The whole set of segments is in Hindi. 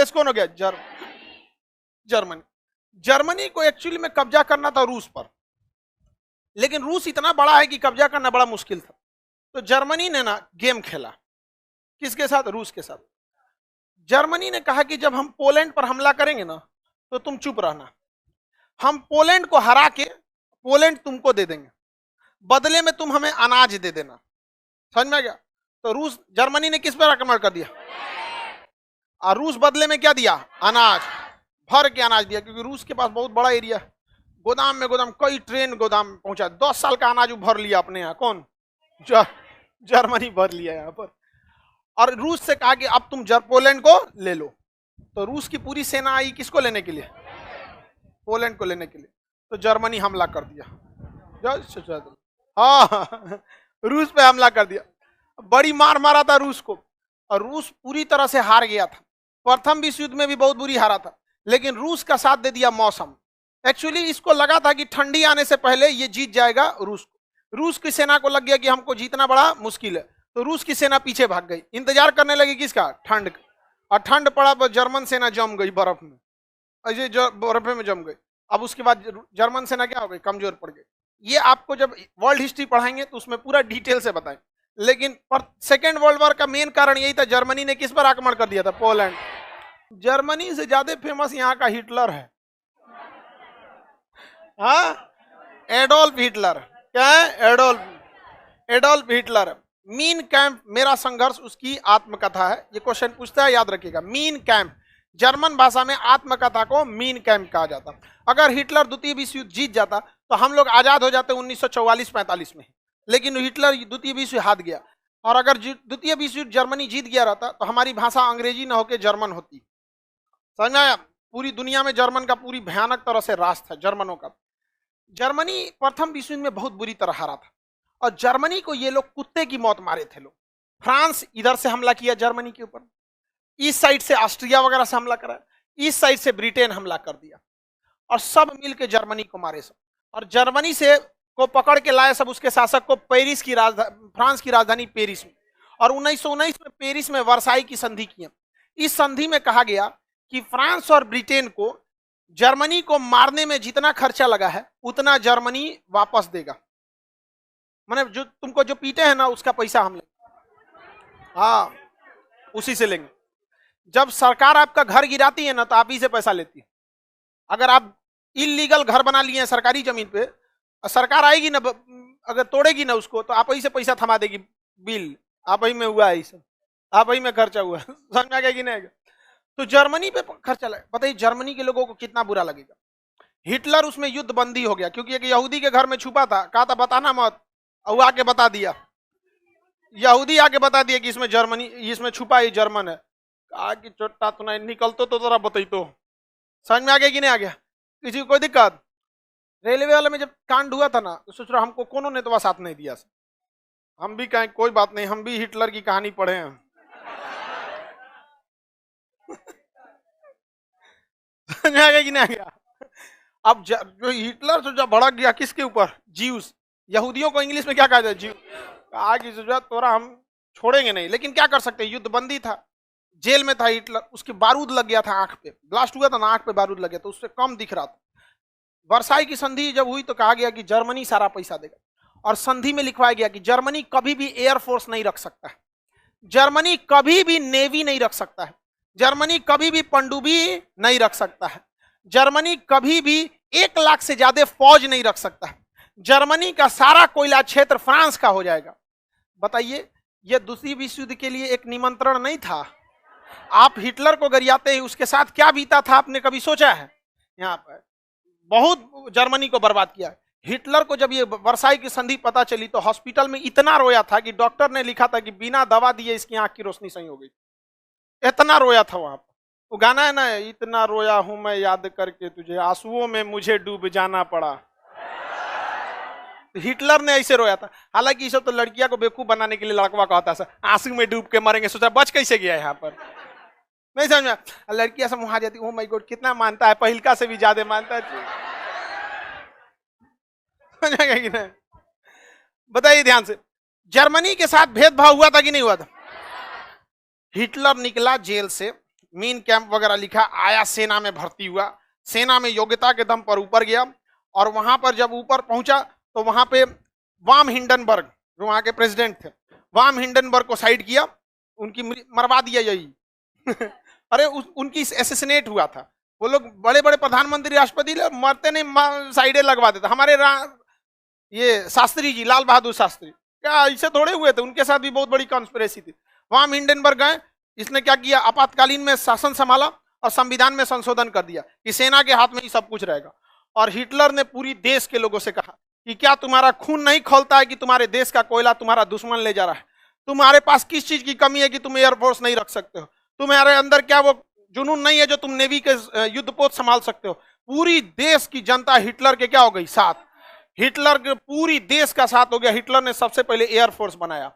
देश कौन हो गया? जर्मनी। जर्मनी को एक्चुअली में कब्जा करना था रूस पर, लेकिन रूस इतना बड़ा है कि कब्जा करना बड़ा मुश्किल था। तो जर्मनी ने ना गेम खेला, किसके साथ? रूस के साथ। जर्मनी ने कहा कि जब हम पोलैंड पर हमला करेंगे ना तो तुम चुप रहना, हम पोलैंड को हरा के पोलैंड तुमको दे देंगे, बदले में तुम हमें अनाज दे देना। समझ में आ गया? तो रूस, जर्मनी ने किस पर आक्रमण कर दिया? और रूस बदले में क्या दिया? अनाज, भर के अनाज दिया, क्योंकि रूस के पास बहुत बड़ा एरिया, गोदाम में गोदाम, कई ट्रेन गोदाम पहुंचा, 10 साल का अनाज भर लिया अपने यहाँ। कौन? जर्मनी भर लिया यहाँ पर। और रूस से कहा कि अब तुम पोलैंड को ले लो। तो रूस की पूरी सेना आई किसको लेने के लिए? पोलैंड को लेने के लिए। तो जर्मनी हमला कर दिया, हाँ रूस पे हमला कर दिया, बड़ी मार मारा था रूस को, और रूस पूरी तरह से हार गया था। प्रथम विश्व युद्ध में भी बहुत बुरी हारा था, लेकिन रूस का साथ दे दिया मौसम। एक्चुअली इसको लगा था कि ठंडी आने से पहले ये जीत जाएगा रूस को। रूस की सेना को लग गया कि हमको जीतना बड़ा मुश्किल है, तो रूस की सेना पीछे भाग गई, इंतजार करने लगी किसका? ठंड का। और ठंड पड़ा तो जर्मन सेना जम गई बर्फ में, ऐसे बर्फ में जम गई। अब उसके बाद जर्मन सेना क्या हो गई? कमजोर पड़ गई। ये आपको जब वर्ल्ड हिस्ट्री पढ़ाएंगे तो उसमें पूरा डिटेल से बताएं। लेकिन सेकेंड वर्ल्ड वॉर का मेन कारण यही था, जर्मनी ने किस पर आक्रमण कर दिया था? पोलैंड। जर्मनी से ज्यादा फेमस यहाँ का हिटलर है, हाँ, एडोल्फ हिटलर। क्या है? Adolf Hitler. मीन कैंप, मेरा संघर्ष, उसकी आत्मकथा है। ये क्वेश्चन पूछता है, याद रखिएगा। मीन कैंप, जर्मन भाषा में आत्मकथा को मीन कैंप कहा जाता। अगर हिटलर द्वितीय विश्व युद्ध जीत जाता तो हम लोग आजाद हो जाते 1944-45 में, लेकिन हिटलर द्वितीय विश्व हार गया। और अगर द्वितीय विश्व युद्ध जर्मनी जीत गया रहता तो हमारी भाषा अंग्रेजी न होकर जर्मन होती। समझ में आया? पूरी दुनिया में जर्मन का पूरी भयानक तरह से राज था जर्मनों का। जर्मनी प्रथम विश्व युद्ध में बहुत बुरी तरह हारा था, और जर्मनी को ये लोग कुत्ते की मौत मारे थे लोग। फ्रांस इधर से हमला किया जर्मनी के ऊपर, इस साइड से ऑस्ट्रिया वगैरह से हमला करा, इस साइड से ब्रिटेन हमला कर दिया, और सब मिलके जर्मनी को मारे सब। और जर्मनी से को पकड़ के लाए सब उसके शासक को पेरिस की राजधानी, फ्रांस की राजधानी पेरिस में। और 1919 में पेरिस में वर्साई की संधि की। इस संधि में कहा गया कि फ्रांस और ब्रिटेन को जर्मनी को मारने में जितना खर्चा लगा है उतना जर्मनी वापस देगा। माने जो तुमको जो पीटे हैं ना उसका पैसा हम लेंगे, हाँ उसी से लेंगे। जब सरकार आपका घर गिराती है ना तो आप ही से पैसा लेती है। अगर आप इलीगल घर बना लिए हैं सरकारी जमीन पे, सरकार आएगी ना, अगर तोड़ेगी ना उसको तो आप ही से पैसा थमा देगी। बिल आप ही में हुआ है, सब आप ही में खर्चा हुआ है। समझ में आ गया कि नहीं? तो जर्मनी पे खर्चा लगा। बताइए जर्मनी के लोगों को कितना बुरा लगेगा। हिटलर उसमें युद्ध बंदी हो गया, क्योंकि एक यहूदी के घर में छुपा था, कहा था बताना मत, और आके बता दिया, यहूदी आके बता दिया कि इसमें जर्मनी, इसमें छुपा ही जर्मन है। कहा कि चोटा तो नहीं निकलतो तो जरा बताई। तो समझ में आ गया कि नहीं आ गया? किसी को कोई दिक्कत? रेलवे वाले में जब कांड हुआ था ना तो सोच रहा हमको कोनो ने तो साथ नहीं दिया, हम भी कहें कोई बात नहीं, हम भी हिटलर की कहानी पढ़े हैं। समझ में आ गया कि नहीं आ गया? अब जो हिटलर तो जब भड़क गया किसके ऊपर? जीव्स, यहूदियों को इंग्लिश में क्या कहा जाए? जीव। कहा कि तोरा हम छोड़ेंगे नहीं, लेकिन क्या कर सकते हैं, युद्ध बंदी था, जेल में था हिटलर, उसके बारूद लग गया था आंख पे, ब्लास्ट हुआ था ना, आंख पे बारूद लग गया तो उससे कम दिख रहा था। वर्साई की संधि जब हुई तो कहा गया कि जर्मनी सारा पैसा देगा, और संधि में लिखवाया गया कि जर्मनी कभी भी एयरफोर्स नहीं रख सकता है, जर्मनी कभी भी नेवी नहीं रख सकता है, जर्मनी कभी भी पनडुब्बी नहीं रख सकता है, जर्मनी कभी भी 1 लाख से ज्यादा फौज नहीं रख सकता है, जर्मनी का सारा कोयला क्षेत्र फ्रांस का हो जाएगा। बताइए यह दूसरी विश्व युद्ध के लिए एक निमंत्रण नहीं था? आप हिटलर को गरियाते हैं, उसके साथ क्या बीता था आपने कभी सोचा है? यहाँ पर बहुत जर्मनी को बर्बाद किया। हिटलर को जब ये वर्साई की संधि पता चली तो हॉस्पिटल में इतना रोया था कि डॉक्टर ने लिखा था कि बिना दवा दिए इसकी आंख की रोशनी सही हो गई। इतना रोया था वहां पर। वो गाना है ना, इतना रोया हूं मैं याद करके तुझे, आंसुओं में मुझे डूब जाना पड़ा। हिटलर ने ऐसे रोया था। हालांकि सब तो लड़कियां को बेवकूफ बनाने के लिए लड़कवा कहता है, आंसू में डूब के मरेंगे, सोचा बच कैसे गया यहाँ पर, नहीं समझ में। लड़कियां सब वहां जाती, ओ माय गॉड कितना मानता है, पहिलका से भी ज्यादा मानता है। कि नहीं? बताइए ध्यान से, जर्मनी के साथ भेदभाव हुआ था कि नहीं हुआ था? हिटलर निकला जेल से मीन कैंप वगैरह लिखा, आया सेना में भर्ती हुआ, सेना में योग्यता के दम पर ऊपर गया, और वहां पर जब ऊपर पहुंचा तो वहां पे वाम हिंडनबर्ग जो वहां के प्रेसिडेंट थे, वाम हिंडनबर्ग को साइड किया, उनकी मरवा दिया यही अरे उनकी एसेसिनेट हुआ था। वो लोग बड़े बड़े प्रधानमंत्री राष्ट्रपति मरते नहीं, साइडे लगवा देते। हमारे ये शास्त्री जी, लाल बहादुर शास्त्री, क्या ऐसे थोड़े हुए थे, उनके साथ भी बहुत बड़ी कॉन्स्पिरेसी थी। वहां हिंडनबर्ग गए, इसने क्या किया, आपातकालीन में शासन संभाला और संविधान में संशोधन कर दिया कि सेना के हाथ में ही सब कुछ रहेगा। और हिटलर ने पूरी देश के लोगों से कहा कि क्या तुम्हारा खून नहीं खौलता है कि तुम्हारे देश का कोयला तुम्हारा दुश्मन ले जा रहा है? तुम्हारे पास किस चीज की कमी है कि तुम एयरफोर्स नहीं रख सकते हो? तुम्हारे अंदर क्या वो जुनून नहीं है जो तुम नेवी के युद्धपोत संभाल सकते हो? पूरी देश की जनता हिटलर के क्या हो गई, साथ। हिटलर के पूरी देश का साथ हो गया। हिटलर ने सबसे पहले एयरफोर्स बनाया,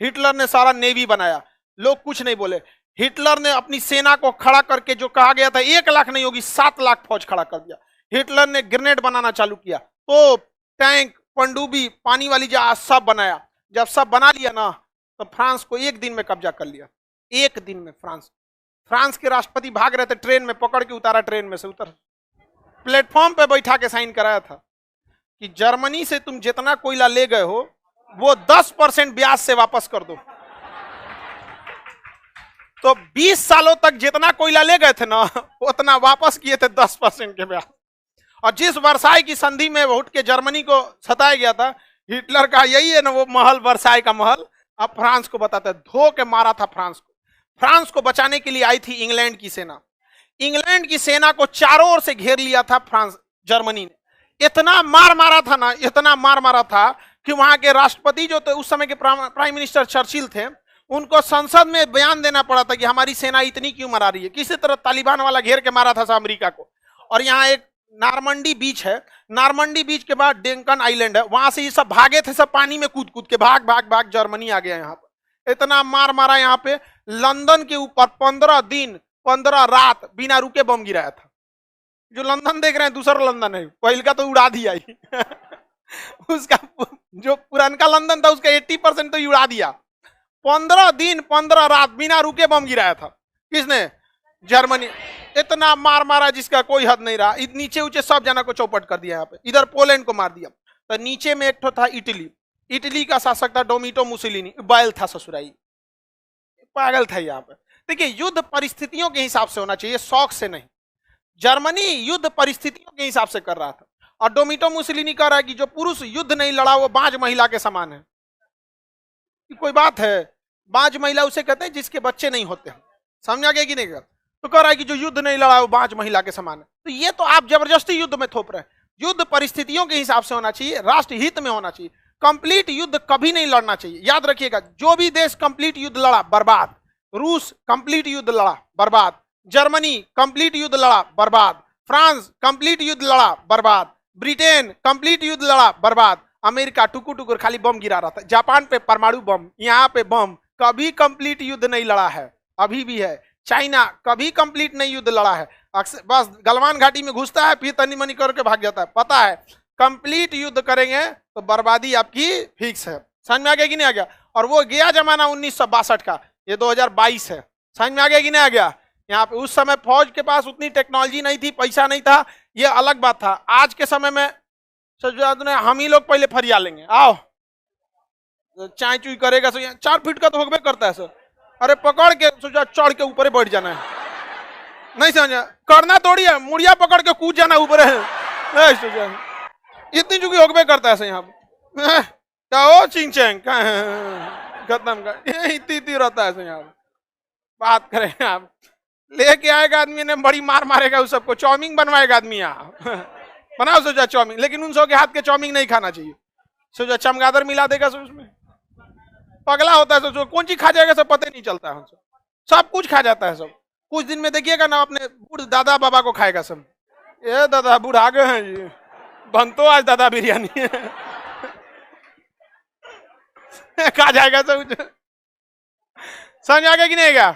हिटलर ने सारा नेवी बनाया, लोग कुछ नहीं बोले। हिटलर ने अपनी सेना को खड़ा करके, जो कहा गया था 1 लाख नहीं होगी 7 लाख फौज खड़ा कर दिया। हिटलर ने ग्रेनेड बनाना चालू किया, तो टैंक, पनडुब्बी, पानी वाली जहाज सब बनाया। जब सब बना लिया ना, तो फ्रांस को 1 दिन में कब्जा कर लिया। 1 दिन में फ्रांस के राष्ट्रपति भाग रहे थे, ट्रेन में पकड़ के उतारा, ट्रेन में से उतर, प्लेटफॉर्म पे बैठा के साइन कराया था कि जर्मनी से तुम जितना कोयला ले गए हो वो 10% ब्याज से वापस कर दो। तो 20 सालों तक जितना कोयला ले गए थे ना, उतना वापस किए थे 10% के ब्याज। और जिस वर्साई की संधि में उठ के जर्मनी को सताया गया था, हिटलर का यही है ना वो महल, वर्साई का महल। अब फ्रांस को बताते हैं, धो के मारा था फ्रांस को। फ्रांस को बचाने के लिए आई थी इंग्लैंड की सेना। इंग्लैंड की सेना को चारों ओर से घेर लिया था फ्रांस, जर्मनी ने। इतना मार मारा था ना, इतना मार मारा था कि वहां के राष्ट्रपति जो थे उस समय के प्राइम मिनिस्टर चर्चिल थे, उनको संसद में बयान देना पड़ा था कि हमारी सेना इतनी क्यों मरा रही है। किसी तरह तालिबान वाला घेर के मारा था अमेरिका को। और यहाँ एक नारमंडी बीच है, नारमंडी बीच के बाद डेंकन आइलैंड है, वहां से ये सब भागे थे, सब पानी में कूद कूद के भाग भाग भाग जर्मनी आ गया। यहाँ पर इतना मार मारा, यहाँ पे लंदन के ऊपर 15 दिन 15 रात बिना रुके बम गिराया था। जो लंदन देख रहे हैं दूसरा लंदन है, पहले का तो उड़ा दिया ही उसका जो पुरानका लंदन था उसका 80% तो उड़ा दिया। 15 दिन 15 रात बिना रुके बम गिराया था। किसने? जर्मनी। इतना मार मारा जिसका कोई हद नहीं रहा। नीचे ऊंचे सब जना को चौपट कर दिया। यहाँ पे इधर पोलैंड को मार दिया। तो नीचे में एक था इटली, इटली का शासक था डोमिटो मुसोलिनी, बैल था ससुराई, पागल था। यहाँ पे देखिए, युद्ध परिस्थितियों के हिसाब से होना चाहिए, शौक से नहीं। जर्मनी युद्ध परिस्थितियों के हिसाब से कर रहा था। और डोमिटो मुसोलिनी कह रहा है कि जो पुरुष युद्ध नहीं लड़ा वो बाज महिला के समान है। कोई बात है? बाज महिला उसे कहते हैं जिसके बच्चे नहीं होते हैं। समझा गया कि नहीं? तो कह रहा है कि जो युद्ध नहीं लड़ा वो बाज महिला के समान है। तो ये तो आप जबरदस्ती युद्ध में थोप रहे हैं। युद्ध परिस्थितियों के हिसाब से होना चाहिए, राष्ट्र हित में होना चाहिए। कंप्लीट युद्ध कभी नहीं लड़ना चाहिए। याद रखिएगा, जो भी देश कंप्लीट युद्ध लड़ा बर्बाद। रूस कंप्लीट युद्ध लड़ा बर्बाद, जर्मनी कंप्लीट युद्ध लड़ा बर्बाद, फ्रांस कंप्लीट युद्ध लड़ा बर्बाद, ब्रिटेन कंप्लीट युद्ध लड़ा बर्बाद, अमेरिका टुकुर टुकुर खाली बम गिरा रहा था, जापान पे परमाणु बम, यहाँ पे बम, कभी कंप्लीट युद्ध नहीं लड़ा है, अभी भी है। चाइना कभी कंप्लीट नहीं युद्ध लड़ा है, बस गलवान घाटी में घुसता है फिर तनी मनी करके भाग जाता है। पता है कंप्लीट युद्ध करेंगे तो बर्बादी आपकी फिक्स है। समझ में आ गया कि नहीं आ गया? और वो गया जमाना 1962 का, ये 2022 है। समझ में आ गया कि नहीं आ गया? यहाँ पे उस समय फौज के पास उतनी टेक्नोलॉजी नहीं थी, पैसा नहीं था, ये अलग बात था। आज के समय में हम ही लोग पहले फरिया लेंगे, आओ चाय चुई करेगा। 4 फीट का तो होबे करता है सर। अरे पकड़ के सोचा चढ़ के ऊपर बैठ जाना है, नहीं समझा? करना थोड़ी है, मुड़िया पकड़ के कूद जाना ऊपर है। इतनी चुकी होबे करता है सर। यहाँ क्या हो चिंग चैंग खत्म कर, इतनी रहता है सर। यहाँ बात करें आप, लेके आएगा आदमी ने, बड़ी मार मारेगा उस सबको, चाउमीन बनवाएगा आदमी। यहाँ बनाओ सोचा चाउमीन, लेकिन उन सब के हाथ के चाउमीन नहीं खाना चाहिए। सोचा चमगादड़ मिला देगा सो उसमें, पगला होता है सोचो, कौन चीज खा जाएगा सब पता ही नहीं चलता है। सब कुछ खा जाता है सब। कुछ दिन में देखिएगा ना, अपने बूढ़ दादा बाबा को खाएगा सब। ये दादा बूढ़ आ गए हैं जी, बनतो आज दादा बिरयानी खा जाएगा सब। समझ आ गया कि नहीं गया?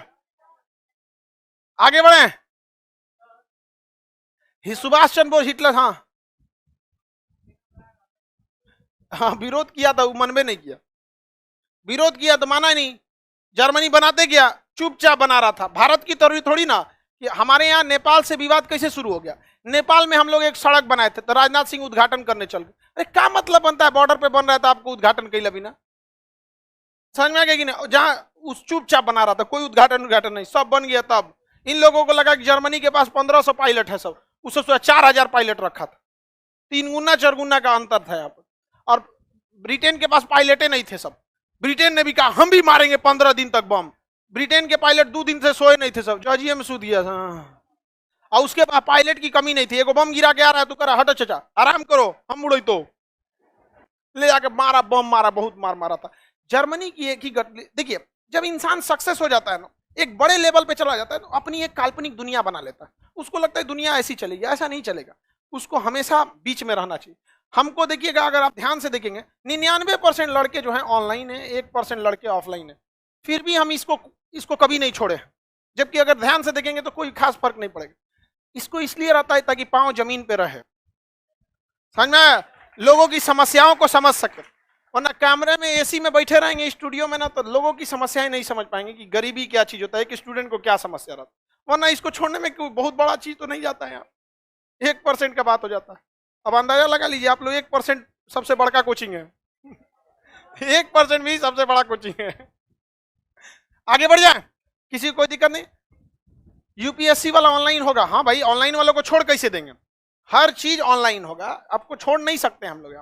आगे बढ़े। सुभाष चंद्र बोस हिटलर, हाँ विरोध किया था, वो मनबे नहीं किया। विरोध किया तो माना नहीं। जर्मनी बनाते गया, चुपचाप बना रहा था। भारत की तरह थोड़ी ना कि हमारे यहाँ नेपाल से विवाद कैसे शुरू हो गया। नेपाल में हम लोग एक सड़क बनाए थे तो राजनाथ सिंह उद्घाटन करने चल गए। अरे क्या मतलब बनता है, बॉर्डर पे बन रहा था आपको उद्घाटन कैला बिना, समझ में आ गया कि नहीं। जहां उस चुपचाप बना रहा था, कोई उद्घाटन नहीं, सब बन गया। तब इन लोगों को लगा कि जर्मनी के पास 1500 पायलट है, सब उससे 4000 पायलट रखा था, 3 गुना 4 गुना का अंतर था यहाँ पर। और ब्रिटेन के पास पायलटे नहीं थे सब। ब्रिटेन ने भी कहा हम भी मारेंगे 15 दिन तक बम। ब्रिटेन के पायलट 2 दिन से सोए नहीं थे सब, जजिए में सो दिया था। और उसके बाद पायलट की कमी नहीं थी। एगो बम गिरा के आ रहा है तो करा हटो चाचा आराम करो हम उड़े, तो ले जाके मारा, बम मारा, बहुत मार मारा था। जर्मनी की एक ही देखिए, जब इंसान सक्सेस हो जाता है ना, एक बड़े लेवल पे चला जाता है, तो अपनी एक काल्पनिक दुनिया बना लेता है। उसको लगता है दुनिया ऐसी चलेगी, ऐसा नहीं चलेगा। उसको हमेशा बीच में रहना चाहिए। हमको देखिएगा, अगर आप ध्यान से देखेंगे 99% लड़के जो हैं ऑनलाइन है, 1% लड़के ऑफलाइन है, फिर भी हम इसको कभी नहीं छोड़े। जबकि अगर ध्यान से देखेंगे तो कोई खास फर्क नहीं पड़ेगा। इसको इसलिए रहता है ताकि पांव जमीन पे रहे, समझ में, लोगों की समस्याओं को समझ सके। वरना कैमरे में एसी में बैठे रहेंगे स्टूडियो में ना, तो लोगों की समस्याएं नहीं समझ पाएंगे कि गरीबी क्या चीज होता है, कि स्टूडेंट को क्या समस्या रहता है। वरना इसको छोड़ने में कोई बहुत बड़ा चीज तो नहीं जाता है यार, 1% का बात हो जाता है। अब अंदाजा लगा लीजिए आप लोग, 1% सबसे बड़का कोचिंग है 1% भी सबसे बड़ा कोचिंग है। आगे बढ़ जाए, किसी को कोई दिक्कत नहीं। यूपीएससी वाला ऑनलाइन होगा, हाँ भाई ऑनलाइन वालों को छोड़ कैसे देंगे, हर चीज ऑनलाइन होगा, आपको छोड़ नहीं सकते हम लोग।